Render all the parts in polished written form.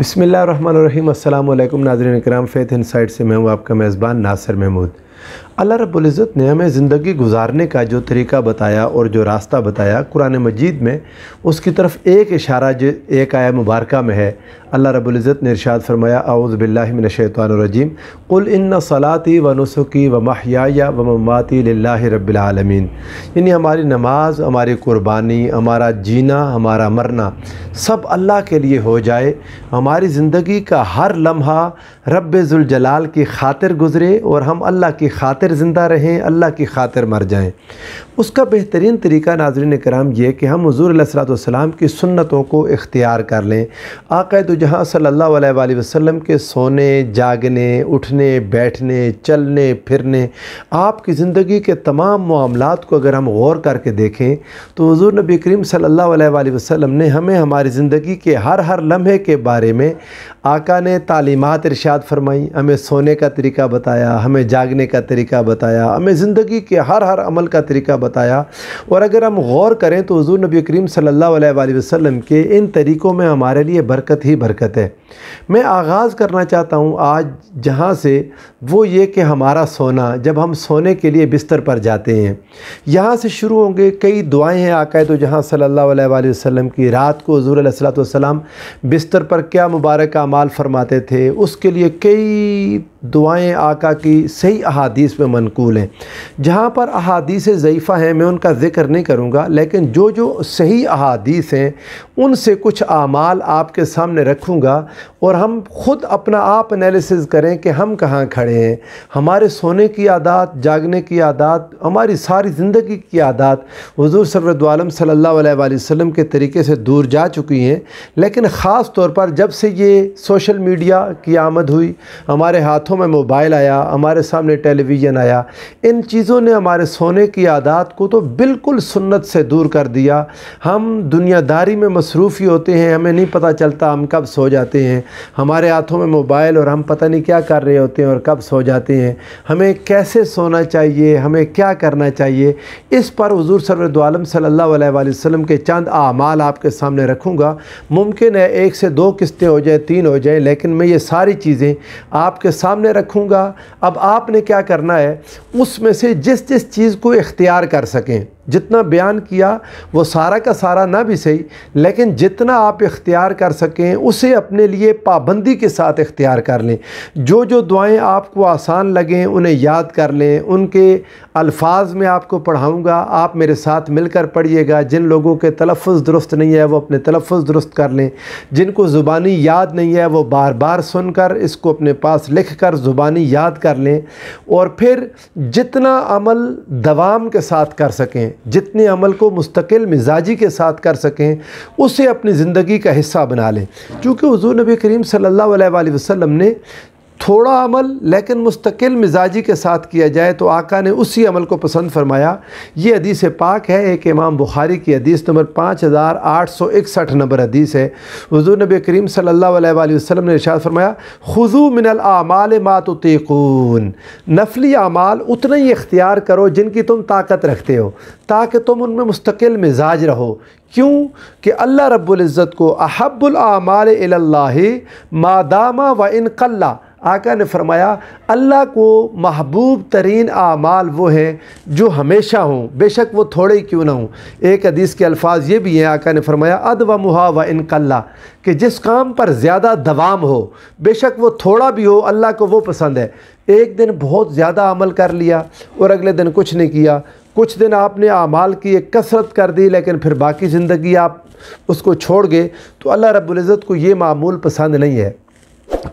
बिस्मिल्लाहिर्रहमानिर्रहीम। अस्सलाम वालेकुम नाज़रीन इकराम, फ़ेथ इनसाइट से मैं हूँ आपका मेज़बान नासिर महमूद। अल्लाह रब्बुल इज़्ज़त ने हमें ज़िंदगी गुजारने का जो तरीका बताया और जो रास्ता बताया कुरान मजीद में, उसकी तरफ एक इशारा जो एक आया मुबारका में है। अल्लाह रब्बुल इज़्ज़त ने इरशाद फरमाया, औज़ु बिल्लाहि मिनश शैतानिर रजीम, कुल इन्ना सलाती व नुसुकी व महयाया व ममाती लिल्लाहि रब्बिल आलमीन। यानी हमारी नमाज, हमारी कुर्बानी, हमारा जीना, हमारा मरना सब अल्लाह के लिए हो जाए। हमारी ज़िंदगी का हर लम्हा रब्बे ज़ुल जलाल की खातिर गुज़रे और हम अल्लाह की खातिर ज़िंदा रहें, अल्लाह की खातिर मर जाएं। उसका बेहतरीन तरीका नाज़रीन कराम ये कि हम हुज़ूर अलैहिस्सलातु वस्सलाम की सुन्नतों को इख्तियार कर लें। आक़ा दो जहाँ सल्लल्लाहु अलैहि वसल्लम के सोने, जागने, उठने, बैठने, चलने फिरने, आपकी ज़िंदगी के तमाम मामलात को अगर हम गौर करके देखें तो हुज़ूर नबी करीम सल्लल्लाहु अलैहि वसल्लम ने हमें हमारी ज़िंदगी के हर लम्हे के बारे में आका ने तालीमात इरशाद फरमाई। हमें सोने का तरीका बताया, हमें जागने का तरीका बताया, हमें ज़िंदगी के हर अमल का तरीका बताया। और अगर हम गौर करें तो हुज़ूर नबी करीम सल्लल्लाहु अलैहि वसल्लम के इन तरीक़ों में हमारे लिए बरकत ही बरकत है। मैं आगाज़ करना चाहता हूँ आज जहाँ से, वो ये कि हमारा सोना, जब हम सोने के लिए बिस्तर पर जाते हैं, यहाँ से शुरू होंगे। कई दुआएं हैं आका तो जहाँ सल्लल्लाहु अलैहि वसल्लम की। रात को हुज़ूर अलैहिस्सलातु वस्सलाम बिस्तर पर क्या मुबारक अमाल फरमाते थे, उसके लिए कई दुआएं आका की सही अहादीस में मनकूल हैं। जहाँ पर अहादीस ज़ईफ़ा हैं मैं उनका ज़िक्र नहीं करूँगा, लेकिन जो सही अहादीस हैं उनसे कुछ आमाल आपके सामने रखूँगा और हम ख़ुद अपना आप एनालिसिस करें कि हम कहाँ खड़े हैं। हमारे सोने की आदत, जागने की आदत, हमारी सारी ज़िंदगी की आदत हुज़ूर सरवरदो आलम सल्लल्लाहु अलैहि वसल्लम के तरीके से दूर जा चुकी हैं। लेकिन ख़ास तौर पर जब से ये सोशल मीडिया की आमद हुई, हमारे हाथों में मोबाइल आया, हमारे सामने टेलीविज़न आया, इन चीज़ों ने हमारे सोने की आदत को तो बिल्कुल सुन्नत से दूर कर दिया। हम दुनियादारी में मसरूफ़ ही होते हैं, हमें नहीं पता चलता हम कब सो जाते हैं। हमारे हाथों में मोबाइल और हम पता नहीं क्या कर रहे होते हैं और कब सो जाते हैं। हमें कैसे सोना चाहिए, हमें क्या करना चाहिए, इस पर हुज़ूर सरवरदो आलम सल्लल्लाहु अलैहि वसल्लम के चंद आमाल आपके सामने रखूँगा। मुमकिन है 1 से 2 किस्तें हो जाए, 3 हो जाए, लेकिन मैं ये सारी चीज़ें आपके सामने रखूँगा। अब आपने क्या करना है, उसमें से जिस चीज़ को इख्तियार कर सकें, जितना बयान किया वो सारा का सारा ना भी सही, लेकिन जितना आप इख्तियार कर सकें उसे अपने लिए पाबंदी के साथ इख्तियार कर लें। जो दुआएं आपको आसान लगें उन्हें याद कर लें। उनके अल्फाज में आपको पढ़ाऊँगा, आप मेरे साथ मिलकर पढ़िएगा। जिन लोगों के तलफ़्फ़ुज़ दुरुस्त नहीं है वो अपने तलफ़्फ़ुज़ दुरुस्त कर लें। जिनको ज़ुबानी याद नहीं है वो बार बार सुनकर इसको अपने पास लिख कर ज़ुबानी याद कर लें। और फिर जितना अमल दवाम के साथ कर सकें, जितने अमल को मुस्तकिल मिजाजी के साथ कर सकें, उसे अपनी ज़िंदगी का हिस्सा बना लें। क्योंकि हुज़ूर नबी करीम सल्लल्लाहु अलैहि वसल्लम ने थोड़ा अमल लेकिन मुस्तकिल मिजाजी के साथ किया जाए तो आका ने उसी अमल को पसंद फरमाया। ये हदीस पाक है, एक इमाम बुखारी की हदीस नंबर 5861 नंबर हदीस है। हुज़ूर नबी करीम सल्लल्लाहु अलैहि वसल्लम ने इरशाद फरमाया, खुज़ू मिनल आमाल मा तुतीक़ून, नफली आमाल उतना ही इख्तियार करो जिनकी तुम ताकत रखते हो, ताकि तुम उनमें मुस्तकिल मिजाज रहो। क्यों कि अल्लाह रब्बुल इज़्ज़त को अहब्बुल आमाल इलल्लाहि मादामा व इन कल्ला, आका ने फरमाया अल्लाह को महबूब तरीन आमाल वो हैं जो हमेशा हों, बेशक वो थोड़े ही क्यों ना हों। एक हदीस के अल्फाज ये भी हैं, आका ने फरमाया अदवमुहा व इन कल्ला, कि जिस काम पर ज़्यादा दवाम हो, बेशक वो थोड़ा भी हो, अल्लाह को वो पसंद है। एक दिन बहुत ज़्यादा अमल कर लिया और अगले दिन कुछ नहीं किया, कुछ दिन आपने आमाल की एक कसरत कर दी लेकिन फिर बाकी ज़िंदगी आप उसको छोड़ गए, तो अल्लाह रब्बुल इज़्ज़त को ये मामूल पसंद नहीं है।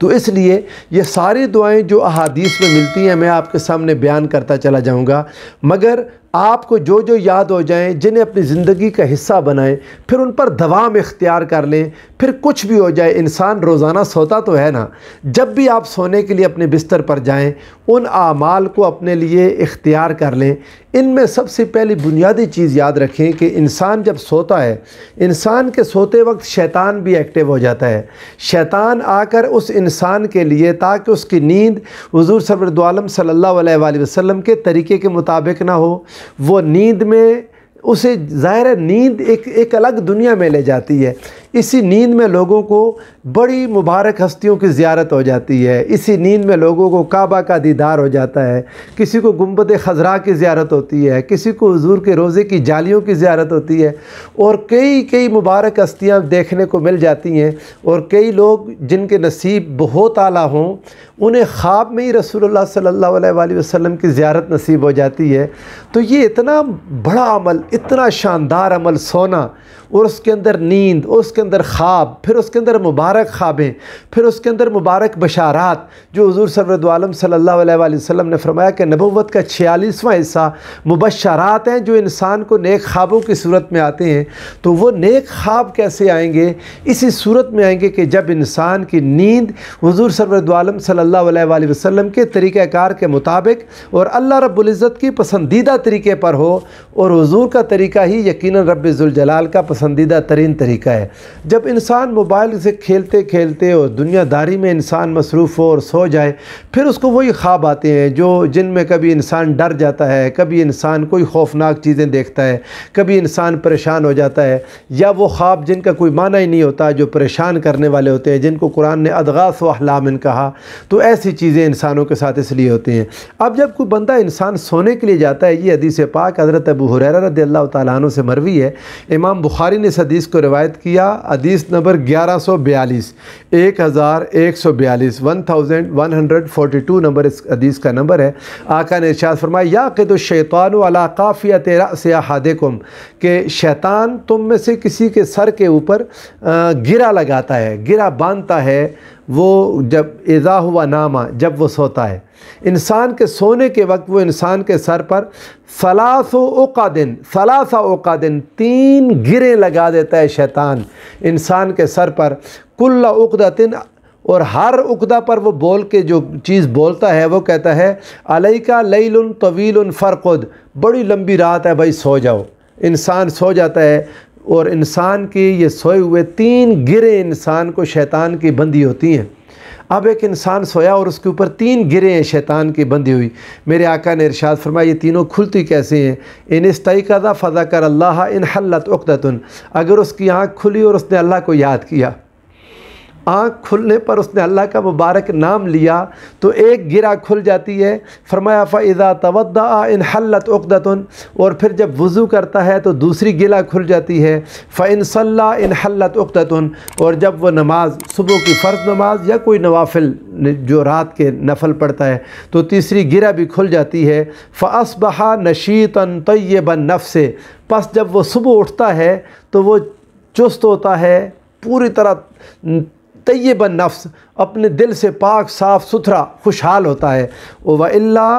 तो इसलिए ये सारी दुआएं जो अहादीस में मिलती हैं मैं आपके सामने बयान करता चला जाऊंगा, मगर आपको जो याद हो जाएं, जिन्हें अपनी ज़िंदगी का हिस्सा बनाएं, फिर उन पर दवाम इख्तियार कर लें। फिर कुछ भी हो जाए, इंसान रोज़ाना सोता तो है ना, जब भी आप सोने के लिए अपने बिस्तर पर जाएं उन आमाल को अपने लिए इख्तियार कर लें। इनमें सबसे पहली बुनियादी चीज़ याद रखें कि इंसान जब सोता है, इंसान के सोते वक्त शैतान भी एक्टिव हो जाता है। शैतान आकर उस इंसान के लिए, ताकि उसकी नींद हुज़ूर सरवरदो आलम सल्लल्लाहु अलैहि वसल्लम के तरीके के मुताबिक ना हो, वो नींद में उसे ज़ाहिर है नींद एक अलग दुनिया में ले जाती है। इसी नींद में लोगों को बड़ी मुबारक हस्तियों की ज़ियारत हो जाती है, इसी नींद में लोगों को काबा का दीदार हो जाता है, किसी को गुंबद खज़रा की ज़ियारत होती है, किसी को हुज़ूर के रोज़े की जालियों की ज़ियारत होती है, और कई मुबारक हस्तियाँ देखने को मिल जाती हैं। और कई लोग जिनके नसीब बहुत आला हों, उन्हें ख्वाब में ही रसूलुल्लाह सल्लल्लाहु अलैहि वसल्लम की ज़ियारत नसीब हो जाती है। तो ये इतना बड़ा अमल, इतना शानदार अमल, सोना और उसके अंदर नींद, उसके अंदर ख्वाब, फिर उसके अंदर मुबारक ख्वाबें, फिर उसके अंदर मुबारक बशारात, जो हुज़ूर सरवरद आलम सल्लल्लाहु अलैहि वसल्लम ने फरमाया कि नबुव्वत का 46वां हिस्सा मुबश्शरात हैं जो इंसान को नेक ख्वाबों की सूरत में आते हैं। तो वो नेक ख्वाब कैसे आएंगे? इसी सूरत में आएंगे कि जब इंसान की नींद हुज़ूर सरवरद आलम सल्लल्लाहु अलैहि वसल्लम के तरीक़ाकार के मुताबिक और अल्लाह रब्बुल इज़्ज़त की पसंदीदा तरीके पर हो, और हुज़ूर का तरीका ही यकीनन रब्बे ज़ुल जलाल का पसंदीदा तरीन तरीका है। जब इंसान मोबाइल से खेलते खेलते और दुनियादारी में इंसान मसरूफ़ हो और सो जाए, फिर उसको वही ख्वाब आते हैं जो जिनमें कभी इंसान डर जाता है, कभी इंसान कोई खौफनाक चीज़ें देखता है, कभी इंसान परेशान हो जाता है, या वो ख्वाब जिनका कोई माना ही नहीं होता, जो परेशान करने वाले होते हैं, जिनको कुरान ने अदगास व अहलाम कहा। तो ऐसी चीज़ें इंसानों के साथ इसलिए होती हैं। अब जब कोई बंदा इंसान सोने के लिए जाता है, ये हदीस पाक हज़रत अबू हुरैरा रज़ियल्लाहु तआला अन्हु से मरवी है। इमाम बुखारी ने इस हदीस को रिवायत किया, हदीस नंबर 1142, 1142, 1142 नंबर इस हदीस का नंबर है। आका ने इरशाद फरमाया, याक़िदु शैतानु अला काफ़ियत रअस अहदिकुम, कि शैतान तुम में से किसी के सर के ऊपर गिरा लगाता है, गिरा बांधता है, वो जब इज़ा हुआ नामा, जब वो सोता है। इंसान के सोने के वक्त वो इंसान के सर पर सलासा उक़ादिन 3 गिरें लगा देता है शैतान इंसान के सर पर, कुल्ला उक़दतिन, और हर उक़दा पर वो बोल के जो चीज़ बोलता है वो कहता है, अलैका लैलुन तवीलुन फ़रक़ुद, बड़ी लंबी रात है भाई, सो जाओ। इंसान सो जाता है, और इंसान की ये सोए हुए 3 गिरें इंसान को शैतान की बंदी होती हैं। अब एक इंसान सोया और उसके ऊपर 3 गिरें हैं शैतान की बंदी हुई। मेरे आका ने इरशाद फरमाया, ये तीनों खुलती कैसे हैं? इन इस्तयक़ज़ा फ़ज़कर अल्लाह इन हल्लत उक़दतुन, अगर उसकी आँख खुली और उसने अल्लाह को याद किया, आँख खुलने पर उसने अल्लाह का मुबारक नाम लिया, तो एक गिरा खुल जाती है। फरमाया फ़इज़ा तवद्दा इन हल्लत उक़दतुन, और फिर जब वज़ू करता है तो दूसरी गिला खुल जाती है। फ़इन सल्ला इन हल्लत उक़दतुन, और जब वह नमाज, सुबह की फ़र्ज़ नमाज या कोई नवाफिल जो रात के नफल पढ़ता है, तो तीसरी गिरा भी खुल जाती है। फ़अस्बहा नशीतन तय्यबन नफ़्स, बस जब वो सुबह उठता है तो वो चुस्त होता है, पूरी तरह तय्यबन नफ्स, अपने दिल से पाक साफ़ सुथरा खुशहाल होता है। व इल्ला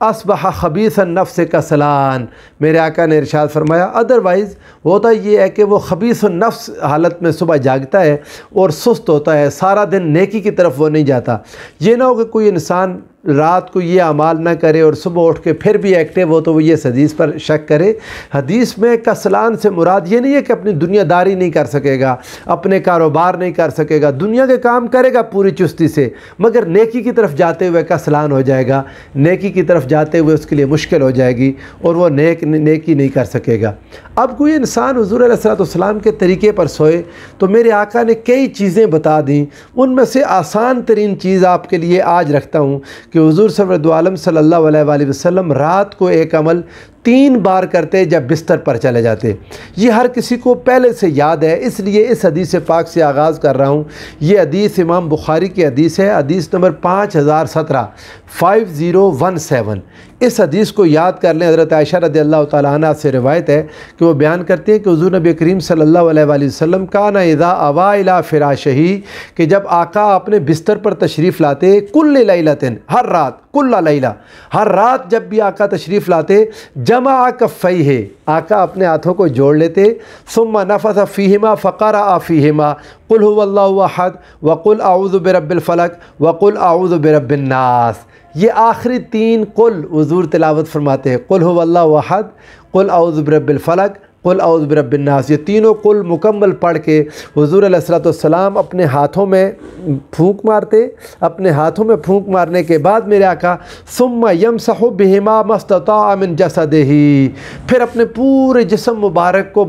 अस्बह खबीसन नफ्स कसलान, मेरे आका ने इरशाद फरमाया, अदरवाइज़ होता ये है कि वो खबीसन नफ्स हालत में सुबह जागता है और सुस्त होता है, सारा दिन नेकी की तरफ वो नहीं जाता। ये ना हो कि कोई इंसान रात को ये अमाल ना करे और सुबह उठ के फिर भी एक्टिव हो, तो वो ये हदीस पर शक करे। हदीस में कसलान से मुराद ये नहीं है कि अपनी दुनियादारी नहीं कर सकेगा, अपने कारोबार नहीं कर सकेगा, दुनिया के काम करेगा पूरी चुस्ती से, मगर नेकी की तरफ जाते हुए कसलान हो जाएगा, नेकी की तरफ जाते हुए उसके लिए मुश्किल हो जाएगी और वो नेकी नहीं कर सकेगा। अब कोई इंसान हुज़ूर अलैहिस्सलाम के तरीके पर सोए, तो मेरे आका ने कई चीज़ें बता दी, उनमें से आसान तरीन चीज़ आपके लिए आज रखता हूँ कि हुज़ूर सरवरद आलम सल्लल्लाहु अलैहि वसल्लम रात को एक अमल 3 बार करते जब बिस्तर पर चले जाते। ये हर किसी को पहले से याद है, इसलिए इस हदीस पाक से आगाज़ कर रहा हूँ। ये हदीस इमाम बुखारी की हदीस है, हदीस नंबर 5017, 5017। इस हदीस को याद कर लें। हज़रत आयशा रज़ियल्लाहु तआला अन्हा से रिवायत है कि वो बयान करते हैं कि हुज़ूर नबी करीम सल्लल्लाहु अलैहि वसल्लम काना इज़ा अवा इला फ़िराशिही, कि जब आका अपने बिस्तर पर तशरीफ़ लाते, कुल्ल लैलतिन, हर रात, कुल्ला लैला, हर रात जब भी आका तशरीफ़ लाते, जमा कफ़ैहि, आका अपने हाथों को जोड़ लेते, सुम्मा नफ़सा फ़ीहिमा फ़क़रा फ़ीहिमा कुल हुवल्लाहु अहद व कुल अऊज़ु बिरब्बिल फ़लक व कुल अऊज़ु बिरब्बिन नास। ये आखिरी 3 कुल हुज़ूर तिलावत फरमाते हैं, कुल हुवल्लाहु अहद, कुल अऊज़ु बिरब्बिल फ़लक, कुल औज़ु बिरब्बिन नास, ये तीनों कुल मुकम्मल पढ़ के हुज़ूर अलैहिस्सलाम अपने हाथों में फूंक मारते। अपने हाथों में फूंक मारने के बाद मेरे आका सुम्मा यमसहु बिहिमा मस्तता मिन जसदिही, फिर अपने पूरे जिस्म मुबारक को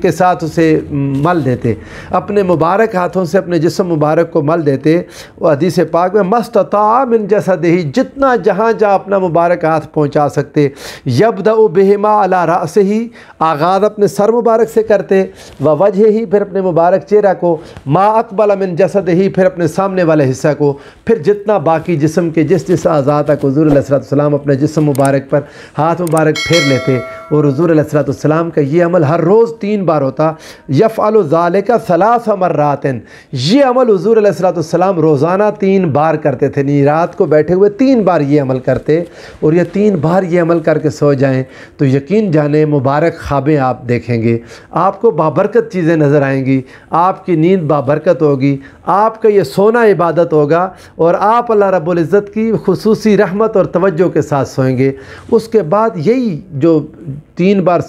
के साथ उसे मल देते, अपने मुबारक हाथों से अपने जिस्म मुबारक को मल देते। वो हदीस पाक में मस्तता मिन जसदिही, जितना जहाँ जहाँ अपना मुबारक हाथ पहुँचा सकते। यबदउ बिहिमा अला रासिही, आगाज़ अपने सर मुबारक से करते। व वजहिही, फिर अपने मुबारक चेहरा को। मा अक़बल मिन जसदिही, फिर अपने सामने वाले हिस्सा को। फिर जितना बाकी जिस्म के जिस आज़ा तक हुज़ूर अलैहिस्सलाम अपने जिस्म मुबारक पर हाथ मुबारक फेर लेते। और हुज़ूर अलैहिस्सलाम का ये अमल हर रोज़ 3 बार होता। यफ़अलु ज़ालिका सलासा मर्रातिन, ये अमल हुज़ूर अलैहिस्सलाम रोज़ाना 3 बार करते थे। नहीं, रात को बैठे हुए 3 बार ये अमल करते। और ये 3 बार ये अमल करके सो जाएं तो यकीन जाने मुबारक ख्वाबें आप देखेंगे, आपको बाबरकत चीज़ें नज़र आएंगी, आपकी नींद बाबरकत होगी, आपका ये सोना इबादत होगा और आप अल्लाह रब्बुल इज़्ज़त की खुसूसी रहमत और तवज्जो के साथ सोएंगे। उसके बाद यही जो 3 बार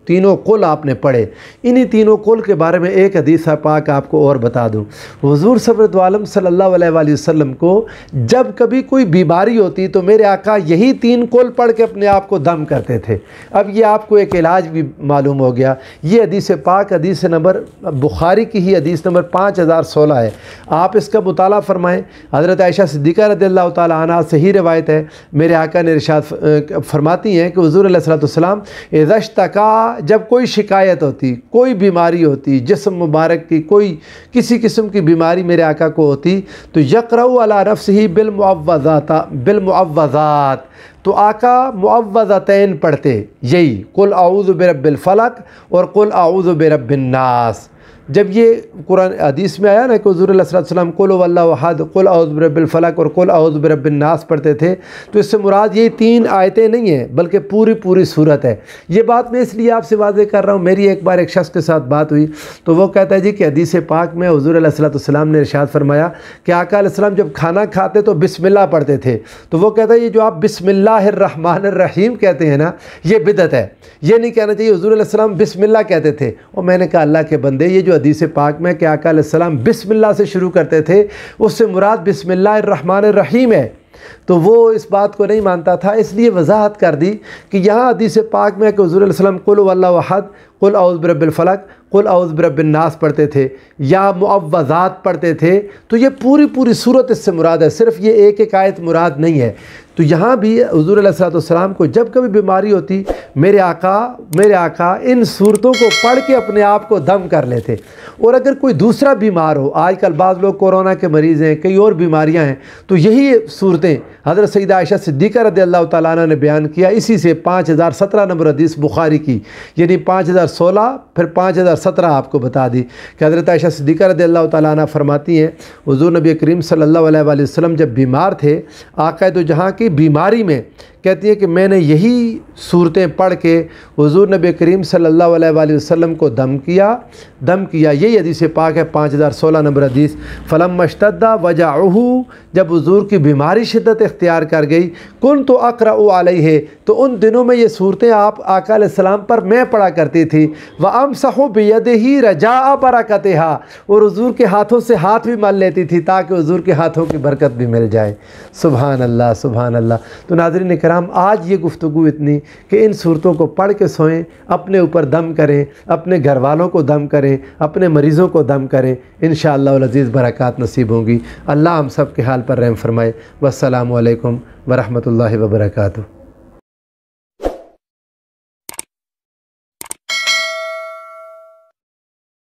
तीनों कुल आपने पढ़े, इन्हीं तीनों कुल के बारे में एक हदीस पाक आपको और बता दूँ। हुज़ूर सरवरत आलम सल्लल्लाहु अलैहि वसल्लम को जब कभी कोई बीमारी होती तो मेरे आका यही 3 कुल पढ़ के अपने आप को दम करते थे। अब ये आपको एक इलाज भी मालूम हो गया। ये हदीस पाक हदीस नंबर बुखारी की ही हदीस नंबर 5016 है। आप इसका मुताला फ़रमाएँ। हज़रत आयशा सिद्दीक़ा रज़ियल्लाहु ताला अन्हा से ही रिवायत है, मेरे आका ने इरशाद फरमाती हैं कि हुज़ूर अलैहिस्सलाम इज़्तका, जब कोई शिकायत होती, कोई बीमारी होती, जिस्म मुबारक की कोई किसी किस्म की बीमारी मेरे आका को होती तो यक़रउ अला नफ़्सिही बिलमुअव्वज़ात, तो आका मुअव्वज़तैन पढ़ते, यही कुल आऊज़ु बिरब्बिल फ़लक और कुल आऊज़ु बिरब्बिन नास। जब ये कुरान हदीस में आया ना कि हुज़ूर सल्लल्लाहु कुल हुवल्लाहु अहद, कुल औज़ु बिरब्बिल फ़लक और कुल औज़ु बिरब्बिन नास पढ़ते थे, तो इससे मुराद ये 3 आयतें नहीं हैं बल्कि पूरी सूरत है। ये बात मैं इसलिए आपसे वाज़ेह कर रहा हूँ। मेरी एक बार एक शख्स के साथ बात हुई तो वो कहता है जी कि हदीस पाक में हुज़ूर सल्लल्लाहु ने इरशाद फरमाया कि आका अलैहिस्सलाम जब खाना खाते तो बिस्मिल्लाह पढ़ते थे। तो वो कहता है ये जो आप बिस्मिल्लाहिर्रहमानिर्रहीम कहते हैं ना, ये बिदअत है, ये नहीं कहना चाहिए। हुज़ूर अलैहिस्सलाम बिस्मिल्लाह कहते थे। और मैंने कहा अल्लाह के बंदे, ये जो हदीस पाक में कि आका अलैहिस्सलाम बिस्मिल्लाह से शुरू करते थे, उससे मुराद बिस्मिल्लाहिर्रहमानिर्रहीम है। तो वो इस बात को नहीं मानता था, इसलिए वजाहत कर दी कि यहाँ हदीस पाक में कि हुज़ूर अलैहिस्सलाम कुल हुवल्लाहु अहद, कुल औज़ु बिरब्बिल फ़लक, कुल औज़ु बिरब्बिन नास पढ़ते थे या मुअव्वज़ात पढ़ते थे, तो ये पूरी सूरत इससे मुराद है, सिर्फ़ ये एक आयत मुराद नहीं है। तो यहाँ भी हुज़ूर अलैहिस्सलाम को जब कभी बीमारी होती मेरे आका इन सूरतों को पढ़ के अपने आप को दम कर लेते। और अगर कोई दूसरा बीमार हो, आजकल बाज़ लोग कोरोना के मरीज़ हैं, कई और बीमारियां हैं, तो यही सूरतें हज़रत सैयदा आयशा सिद्दीक़ा रज़ियल्लाहु ताला अन्हा ने बयान किया। इसी से 5017 नंबर हदीस बुखारी की, यानी 5016 फिर 5017 आपको बता दी कि हज़रत आयशा सिद्दीक़ा रज़ियल्लाहु ताला अन्हा फरमाती हैं हुज़ूर नबी करीम सल्लल्लाहु अलैहि वसल्लम जब बीमार थे, आका तो जहाँ की बीमारी में कहती है कि मैंने यही सूरतें पढ़ के हुज़ूर नबी करीम सल्लल्लाहु अलैहि वसल्लम को दम किया। यही हदीस पाक है 5016 नंबर हदीस। फलम्मा इश्तद्दा वजअहू, जब हुज़ूर की बीमारी शिद्दत इख्तियार कर गई, कुन्तु अक़रअु अलैहि, तो उन दिनों में ये सूरतें आप आका अलैहिस्सलाम पर मैं पढ़ा करती थी। व अमसहु बियदिही रजाअ बरकतिहा, और हुज़ूर के हाथों से हाथ भी मल लेती थी ताकि हुज़ूर के हाथों की बरकत भी मिल जाए। सुभान अल्लाह, सुभान अल्लाह। तो नाज़रीन किराम, आज ये गुफ्तगू इतनी कि इन सूरतों को पढ़ के सोएं, अपने ऊपर दम करें, अपने घर वालों को दम करें, अपने मरीज़ों को दम करें, इंशाअल्लाह अज़ीज़ बरक़ात नसीब होंगी। अल्लाह हम सब के हाल पर रहम फरमाए। वस्सलामु अलैकुम वरहमतुल्लाहि वबरकातुहू।